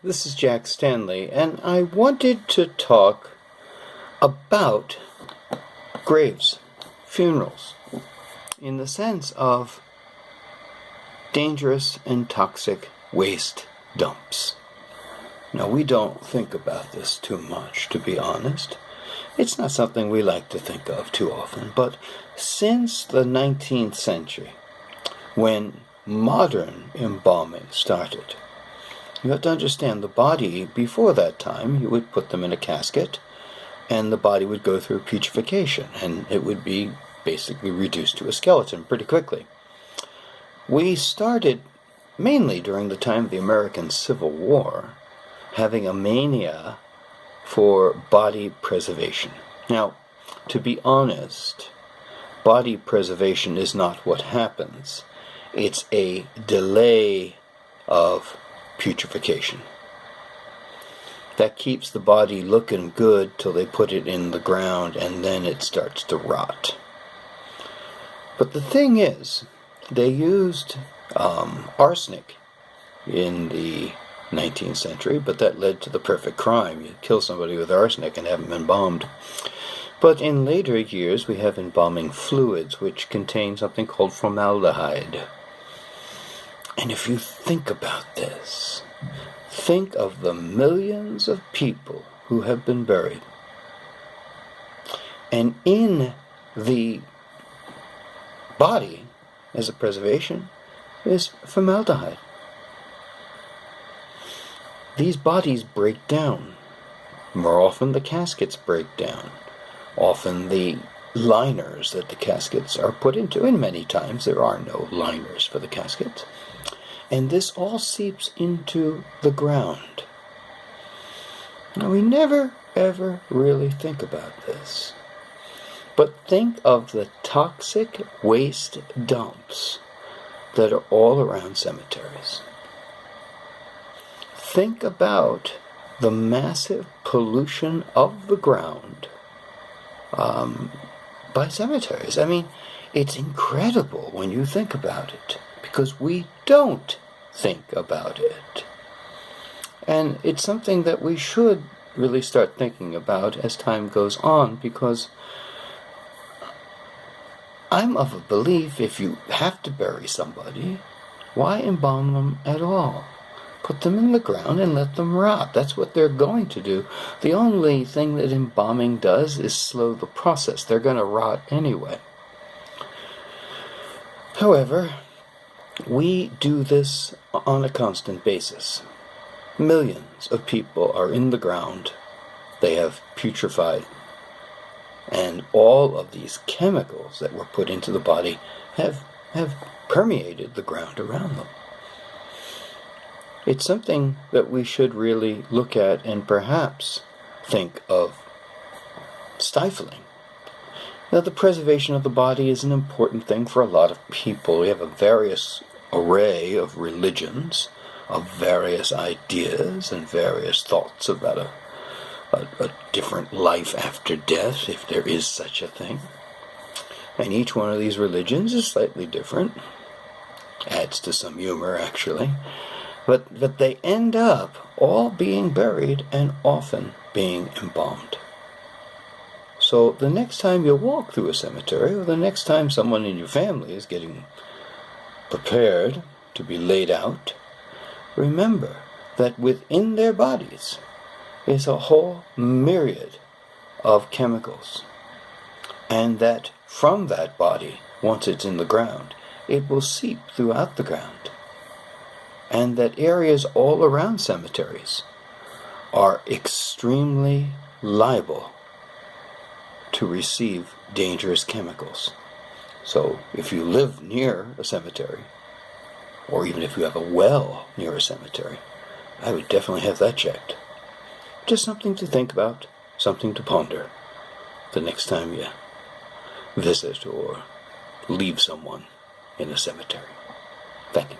This is Jack Stanley, and I wanted to talk about graves, funerals, in the sense of dangerous and toxic waste dumps. Now, we don't think about this too much, to be honest. It's not something we like to think of too often, but since the 19th century, when modern embalming started, you have to understand the body, before that time, you would put them in a casket, and the body would go through putrefaction, and it would be basically reduced to a skeleton pretty quickly. We started, mainly during the time of the American Civil War, having a mania for body preservation. Now, to be honest, body preservation is not what happens. It's a delay of putrefaction. That keeps the body looking good till they put it in the ground, and then it starts to rot. But the thing is, they used arsenic in the 19th century, but that led to the perfect crime. You kill somebody with arsenic and have them embalmed. But in later years, we have embalming fluids, which contain something called formaldehyde. And if you think about this, think of the millions of people who have been buried. And in the body, as a preservation, is formaldehyde. These bodies break down. More often the caskets break down. Often the liners that the caskets are put into, and many times there are no liners for the caskets. And this all seeps into the ground. Now, we never, ever really think about this. But think of the toxic waste dumps that are all around cemeteries. Think about the massive pollution of the ground by cemeteries. I mean, it's incredible when you think about it, because we don't think about it. And it's something that we should really start thinking about as time goes on, because I'm of a belief, if you have to bury somebody, why embalm them at all? Put them in the ground and let them rot. That's what they're going to do. The only thing that embalming does is slow the process. They're going to rot anyway. However, we do this on a constant basis. Millions of people are in the ground. They have putrefied. And all of these chemicals that were put into the body have permeated the ground around them. It's something that we should really look at and perhaps think of stifling. Now, the preservation of the body is an important thing for a lot of people. We have a various array of religions, of various ideas and various thoughts about a different life after death, if there is such a thing. And each one of these religions is slightly different. Adds to some humor, actually. But they end up all being buried and often being embalmed. So the next time you walk through a cemetery, or the next time someone in your family is getting prepared to be laid out, remember that within their bodies is a whole myriad of chemicals. And that from that body, once it's in the ground, it will seep throughout the ground. And that areas all around cemeteries are extremely liable to receive dangerous chemicals. So if you live near a cemetery, or even if you have a well near a cemetery, I would definitely have that checked. Just something to think about, something to ponder the next time you visit or leave someone in a cemetery. Thank you.